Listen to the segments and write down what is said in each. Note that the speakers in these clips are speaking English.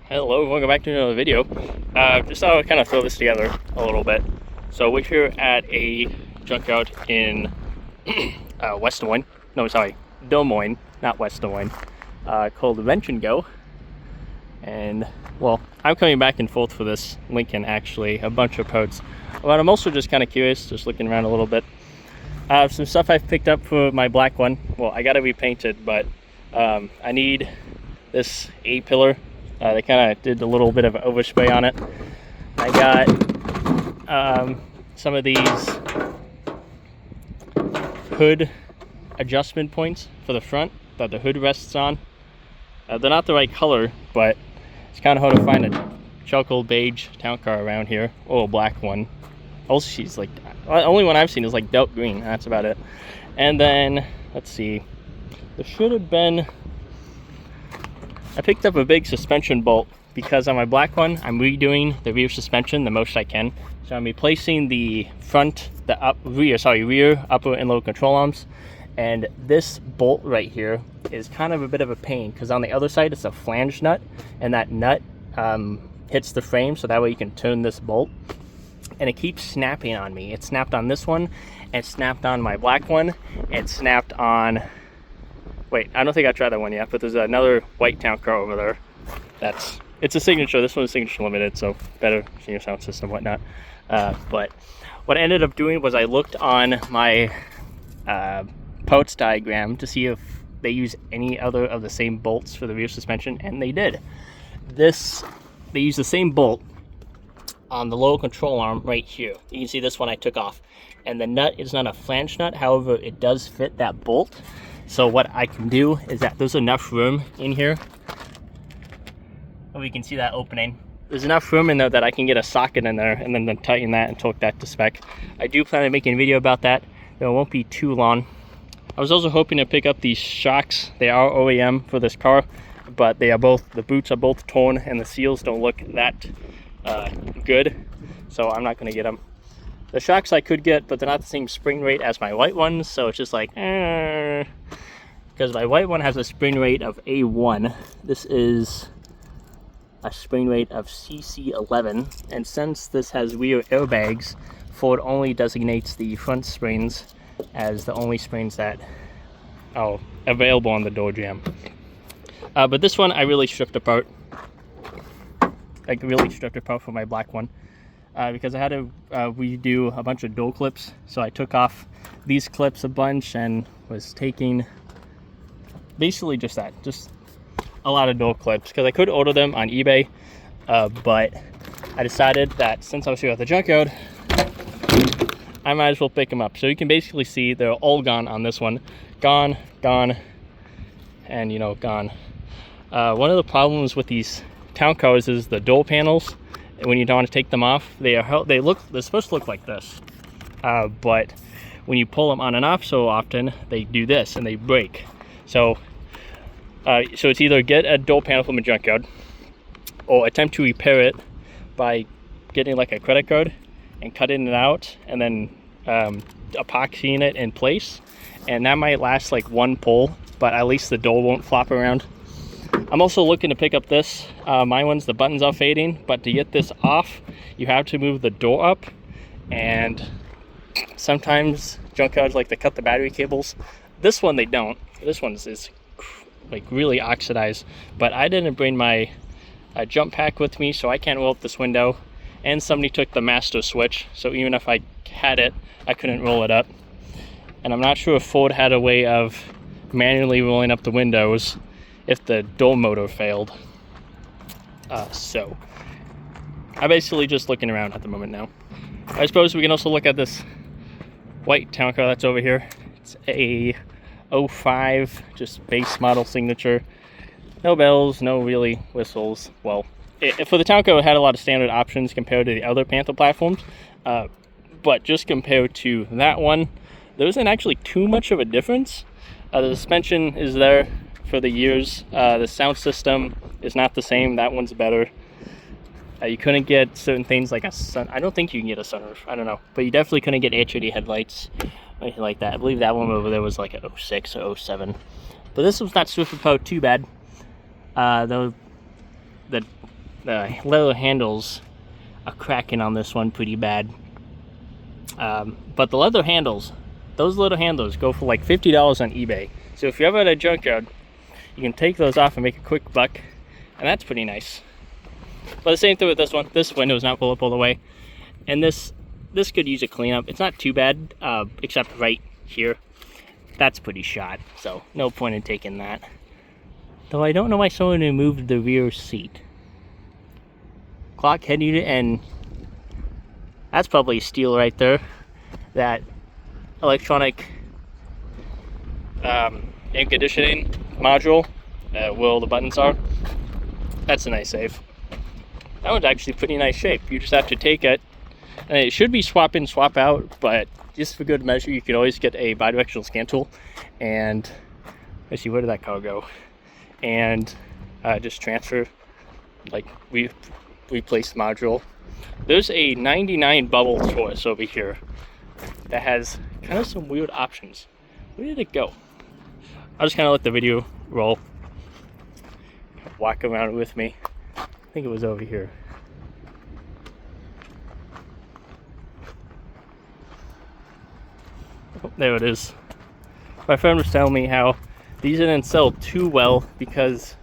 Hello, welcome back to another video. Just thought I'd kind of throw this together a little bit. So we're here at a junkyard in West Des Moines. No, sorry, Des Moines, not West Des Moines. Called Wrench and Go. And, well, I'm coming back and forth for this Lincoln, actually, a bunch of parts. But I'm also just kind of curious, just looking around a little bit. Some stuff I've picked up for my black one. Well, I got to repaint it, but I need this A-pillar. They kind of did a little bit of overspray on it. I got some of these hood adjustment points for the front that the hood rests on. They're not the right color, but it's kind of hard to find a charcoal beige town car around here, or a black one. Also, she's like, the only one I've seen is like dark green. That's about it. And then, let's see, there should have been, I picked up a big suspension bolt because on my black one, I'm redoing the rear suspension the most I can. So I'm replacing the front, rear, upper, and lower control arms. And this bolt right here is kind of a bit of a pain because on the other side, it's a flange nut, and that nut hits the frame, so that way you can turn this bolt. And it keeps snapping on me. It snapped on this one, it snapped on my black one, it snapped on, wait, I don't think I tried that one yet, but there's another white town car over there. It's a signature. This one's signature limited, so better senior sound system, whatnot. But what I ended up doing was I looked on my parts diagram to see if they use any other of the same bolts for the rear suspension, and they did. They use the same bolt on the lower control arm right here. You can see this one I took off, and the nut is not a flange nut, however it does fit that bolt. So what I can do is that there's enough room in here, we can see that opening. There's enough room in there that I can get a socket in there and then tighten that and torque that to spec. I do plan on making a video about that, though it won't be too long. I was also hoping to pick up these shocks. They are OEM for this car, but they are both, the boots are both torn and the seals don't look that good, so I'm not going to get them. The shocks I could get, but they're not the same spring rate as my white ones, so it's just like, because my white one has a spring rate of A1. This is a spring rate of CC11, and since this has rear airbags, Ford only designates the front springs as the only springs that are available on the door jamb. But this one I really stripped apart. I really stripped apart for my black one because I had to redo a bunch of door clips. So I took off these clips a bunch and was taking basically just a lot of door clips because I could order them on eBay, but I decided that since I was here at the junkyard, I might as well pick them up. So you can basically see they're all gone on this one. Gone, and you know, gone. One of the problems with these town cars is the door panels. When you don't want to take them off, they're supposed to look like this, but when you pull them on and off so often, they do this and they break. So it's either get a door panel from a junkyard or attempt to repair it by getting like a credit card and cutting it out and then epoxying it in place, and that might last like one pull, but at least the door won't flop around. I'm also looking to pick up this. My one's, the buttons are fading, but to get this off, you have to move the door up, and sometimes junkyards like to cut the battery cables. This one they don't. This one is like really oxidized, but I didn't bring my jump pack with me, so I can't roll up this window, and somebody took the master switch, so even if I had it, I couldn't roll it up. And I'm not sure if Ford had a way of manually rolling up the windows if the door motor failed. So I'm basically just looking around at the moment now. I suppose we can also look at this white town car that's over here. It's a 05, just base model signature. No bells, no really whistles. Well, for the town car, it had a lot of standard options compared to the other Panther platforms. But just compared to that one, there isn't actually too much of a difference. The suspension is there for the years. The sound system is not the same. That one's better. You couldn't get certain things like a sun. I don't think you can get a sunroof. I don't know. But you definitely couldn't get HID headlights or anything like that. I believe that one over there was like a 06 or 07. But this was not super powered too bad. The the leather handles are cracking on this one pretty bad. But the leather handles, those little handles go for like $50 on eBay. So if you're ever at a junkyard, you can take those off and make a quick buck, and that's pretty nice. But the same thing with this one. This window is not pulled up all the way, and this could use a cleanup. It's not too bad, except right here. That's pretty shot, so no point in taking that. Though I don't know why someone removed the rear seat. Clock head unit, and that's probably steel right there. That electronic air conditioning module, where all the buttons are. That's a nice save. That one's actually pretty nice shape. You just have to take it, and it should be swap in, swap out, but just for good measure, you can always get a bidirectional scan tool, and let's see, where did that car go? And just transfer, like, replace the module. There's a 99 bubble choice over here that has kind of some weird options. Where did it go? I'll just kind of let the video roll. Walk around with me. I think it was over here. Oh, there it is. My friend was telling me how these didn't sell too well because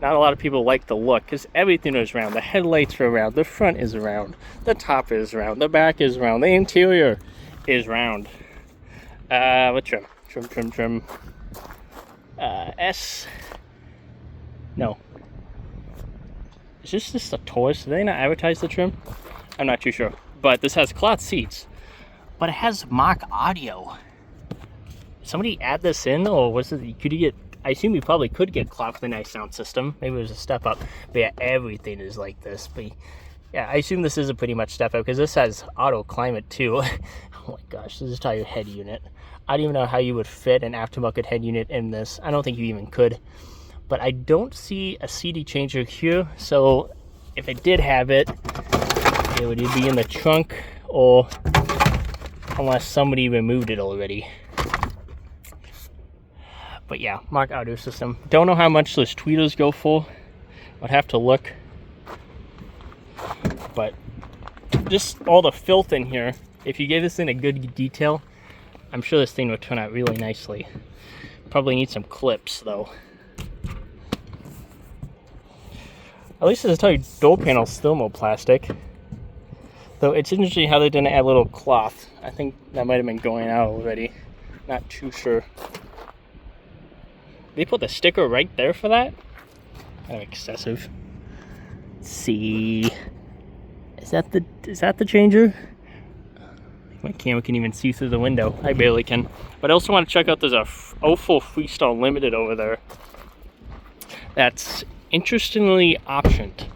not a lot of people like the look, because everything is round. The headlights are round, the front is round, the top is round, the back is round, the interior is round. What trim? Trim. S. No. Is this just a Taurus? Did they not advertise the trim? I'm not too sure. But this has cloth seats. But it has mock audio. Somebody add this in, or was it? Could you get? I assume you probably could get cloth with a nice sound system. Maybe it was a step up. But yeah, everything is like this. But yeah, I assume this is a pretty much step up because this has auto climate too. Oh my gosh, this is your head unit. I don't even know how you would fit an aftermarket head unit in this. I don't think you even could. But I don't see a CD changer here. So if it did have it, it would either be in the trunk or unless somebody removed it already. But yeah, mock audio system. Don't know how much those tweeters go for. I'd have to look. But just all the filth in here, if you gave this thing a good detail, I'm sure this thing would turn out really nicely. Probably need some clips though. At least this entire door panel's still no plastic. Though it's interesting how they didn't add little cloth. I think that might have been going out already. Not too sure. They put the sticker right there for that? Kind of excessive. Let's see. Is that the changer? My camera can even see through the window. I barely can. But I also want to check out, there's a 04 Freestyle Limited over there. That's interestingly optioned.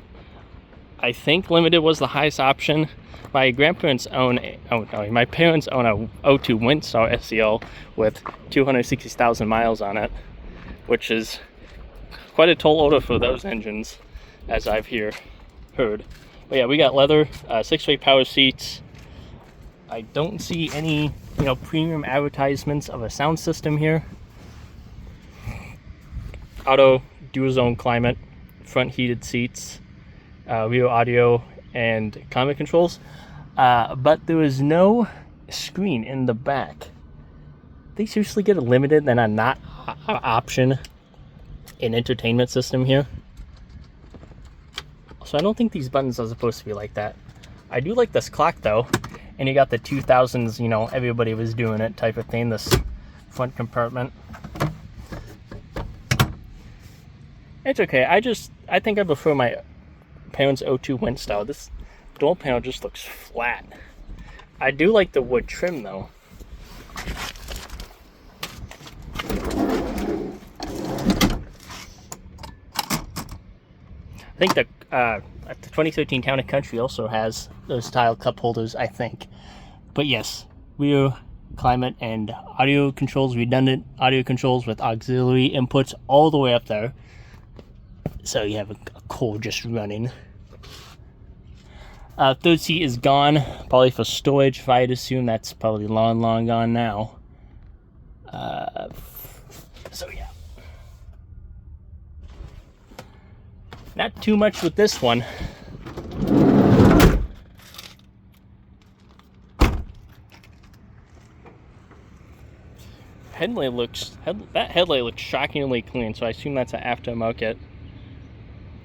I think Limited was the highest option. My parents own a 02 Windstar SEL with 260,000 miles on it, which is quite a tall order for those engines, as I've heard. But yeah, we got leather, 6-way power seats. I don't see any, premium advertisements of a sound system here. Auto dual zone climate, front heated seats, rear audio, and climate controls. But there is no screen in the back. They seriously get a limited and a not option in entertainment system here. So I don't think these buttons are supposed to be like that. I do like this clock though, and you got the 2000s, everybody was doing it type of thing, this front compartment. It's okay. I think I prefer my parents' 02 Windstar. This door panel just looks flat. I do like the wood trim though. I think the 2013 Town & Country also has those style cup holders, I think. But yes, rear climate and audio controls, redundant audio controls with auxiliary inputs all the way up there. So you have a cord just running. Third seat is gone, probably for storage. If I had assumed that's probably long gone now. So yeah. Not too much with this one. That headlight looks shockingly clean, so I assume that's an aftermarket.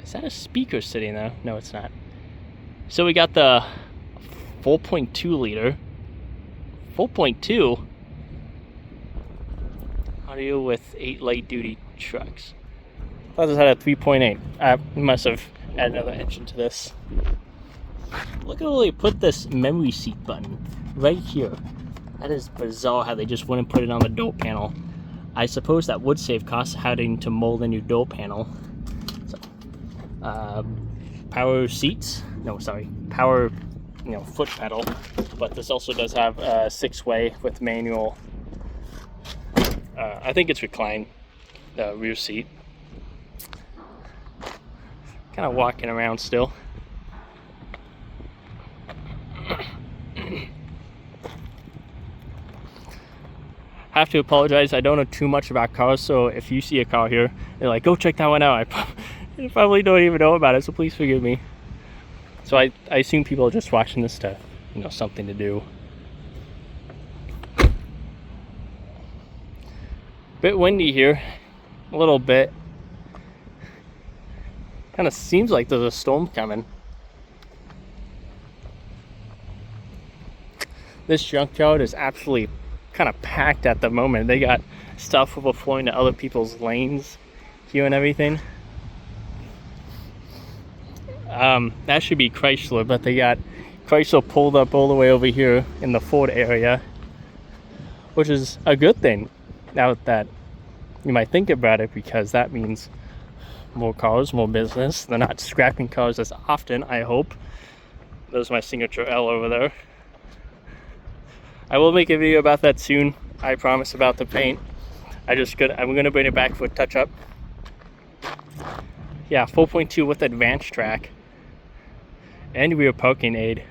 Is that a speaker sitting there? No, it's not. So we got the 4.2 liter. 4.2? Audio with 8 light duty trucks. I thought this had a 3.8. I must have added another engine to this. Look at where they put this memory seat button. Right here. That is bizarre how they just wouldn't put it on the door panel. I suppose that would save costs having to mold a new door panel. So, power seats. No, sorry. Power, foot pedal. But this also does have a 6-way with manual. I think it's reclined rear seat. Kind of walking around still. Have to apologize, I don't know too much about cars, so if you see a car here, you're like, go check that one out. I probably don't even know about it, so please forgive me. So I assume people are just watching this to, something to do. Bit windy here, a little bit. Kind of seems like there's a storm coming. This junkyard is absolutely kind of packed at the moment. They got stuff overflowing to other people's lanes here and everything. That should be Chrysler, but they got Chrysler pulled up all the way over here in the Ford area, which is a good thing now that you might think about it, because that means more cars, more business. They're not scrapping cars as often, I hope. There's my signature L over there. I will make a video about that soon, I promise, about the paint. I'm gonna bring it back for a touch-up. Yeah, 4.2 with advanced track and rear parking aid.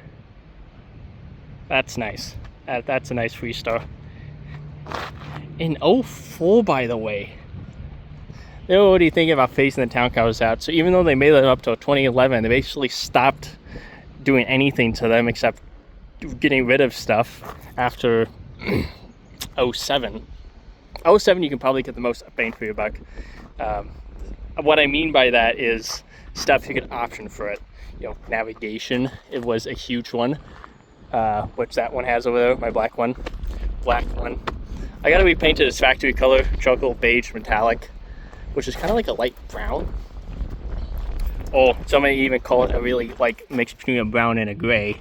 That's nice. That's a nice Freestyle. In 04, by the way. They were already thinking about phasing the town cars out. So even though they made it up to 2011, they basically stopped doing anything to them except getting rid of stuff after 07. 07, you can probably get the most bang for your buck. What I mean by that is stuff you could option for it. Navigation, it was a huge one, which that one has over there, my black one. I gotta repaint it as factory color, charcoal beige metallic, which is kind of like a light brown. Or some may even call it a really mix between a brown and a gray.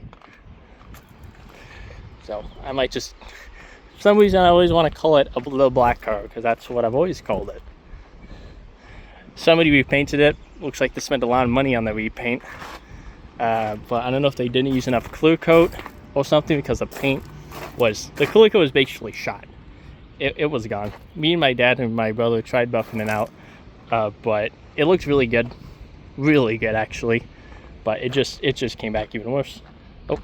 So I might just, for some reason I always want to call it a little black car, because that's what I've always called it. Somebody repainted it. Looks like they spent a lot of money on the repaint. But I don't know if they didn't use enough clear coat or something, because the clear coat was basically shot. It was gone. Me and my dad and my brother tried buffing it out, but it looked really good actually. But it just came back even worse. Oh,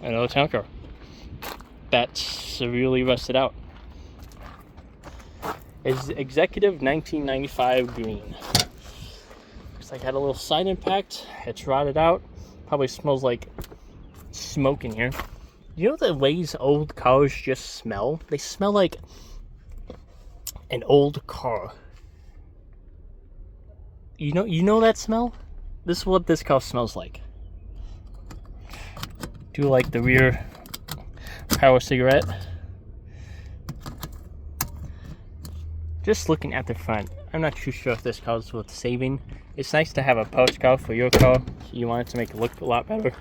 another town car. That's severely rusted out. It's Executive 1995 green. Looks like it had a little side impact. It's rotted out. Probably smells like smoke in here. You know the ways old cars just smell? They smell like an old car. You know that smell? This is what this car smells like. Do like the rear power cigarette. Just looking at the front, I'm not too sure if this car is worth saving. It's nice to have a post car for your car. You want it to make it look a lot better.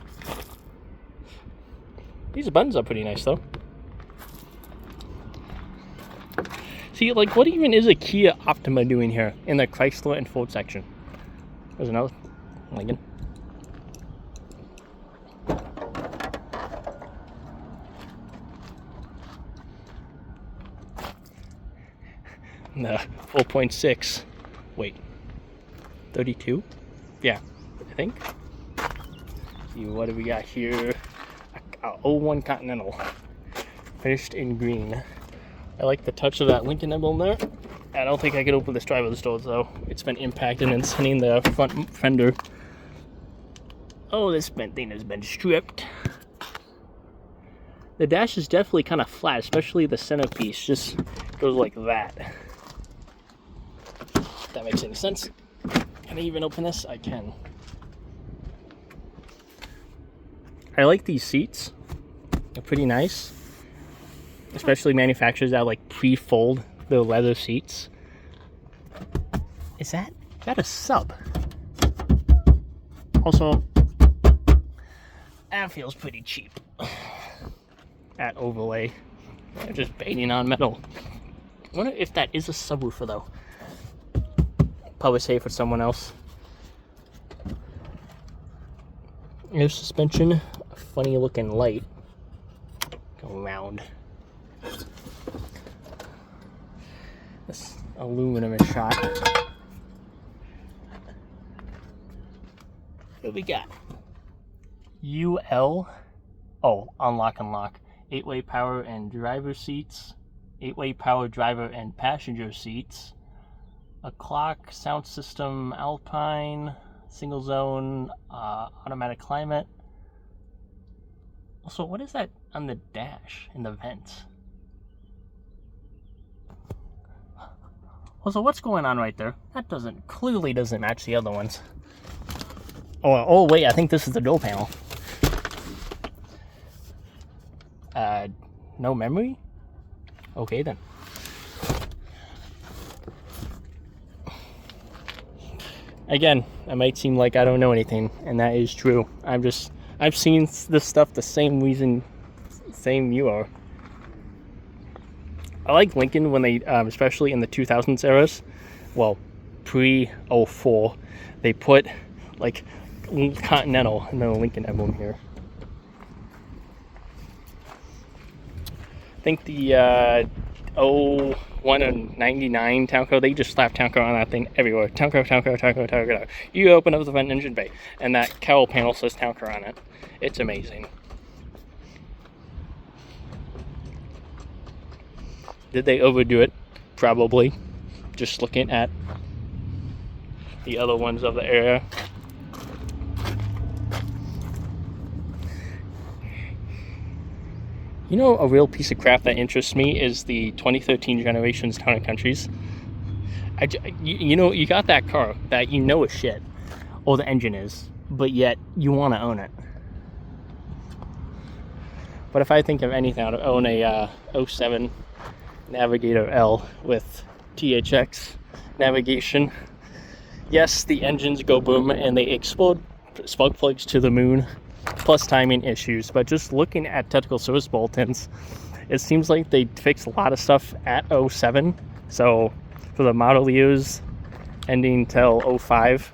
These buttons are pretty nice though. See, what even is a Kia Optima doing here in the Chrysler and Ford section? There's another Lincoln. No, 4.6. Wait, 32? Yeah, I think. See, what do we got here? A 01 Continental, finished in green. I like the touch of that Lincoln emblem there. I don't think I can open this driver's door though. It's been impacted and hitting the front fender. Oh, this thing has been stripped. The dash is definitely kind of flat, especially the centerpiece just goes like that. If that makes any sense. Can I even open this? I can. I like these seats. They're pretty nice. Especially manufacturers that like pre-fold the leather seats. Is that a sub? Also, that feels pretty cheap. That overlay. They're just painting on metal. I wonder if that is a subwoofer though. Probably safe for someone else. Air suspension, a funny looking light. Go around. This aluminum is shot. What we got? UL. Oh, unlock and lock. 8-way power and driver seats. 8-way power driver and passenger seats. A clock, sound system, Alpine, single zone, automatic climate. Also, what is that on the dash in the vents? Also, what's going on right there? That clearly doesn't match the other ones. Oh wait, I think this is the door panel. No memory? Okay then. Again, I might seem like I don't know anything, and that is true. I've seen this stuff the same you are. I like Lincoln when they, especially in the 2000s eras, well, pre-04, they put like Continental and then a Lincoln emblem here. I think the 01 and 99 Town Car, they just slapped Town Car on that thing everywhere. Town Car, Town Car, Town Car, Town Car. You open up the front engine bay, and that cowl panel says Town Car on it. It's amazing. Did they overdo it? Probably. Just looking at the other ones of the era. You know, a real piece of crap that interests me is the 2013 generations Town & Countries. You know, you got that car that you know is shit, or the engine is, but yet you want to own it. But if I think of anything, I would own a 07 Navigator L with THX navigation. Yes, the engines go boom and they explode spark plugs to the moon, plus timing issues, but just looking at technical service bulletins, it seems like they fixed a lot of stuff at 07. So for the model years ending till 05,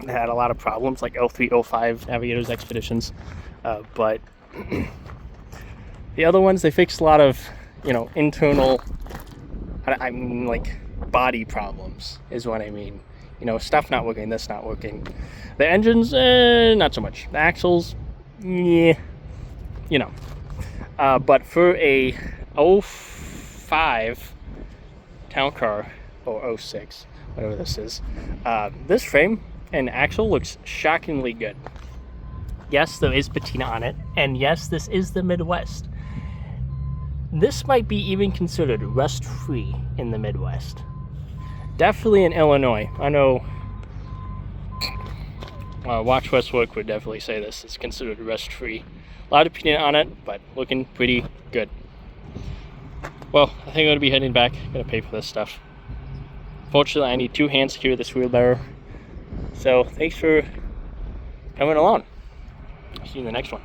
they had a lot of problems like 03, 05 Navigators, Expeditions, but the other ones, they fixed a lot of, you know, internal, I mean, like body problems is what I mean. You know, stuff not working, this not working. The engines, not so much. The axles, yeah, you know. But for a 05 Town Car, or 06, whatever this is, this frame and axle looks shockingly good. Yes, there is patina on it, and yes, this is the Midwest. This might be even considered rust-free in the Midwest. Definitely in Illinois. I know Watch West Work would definitely say this is considered rust-free. A lot of patina on it, but looking pretty good. Well, I think I'm going to be heading back. I'm going to pay for this stuff. Fortunately, I need 2 hands to carry this wheelbarrow. So, thanks for coming along. See you in the next one.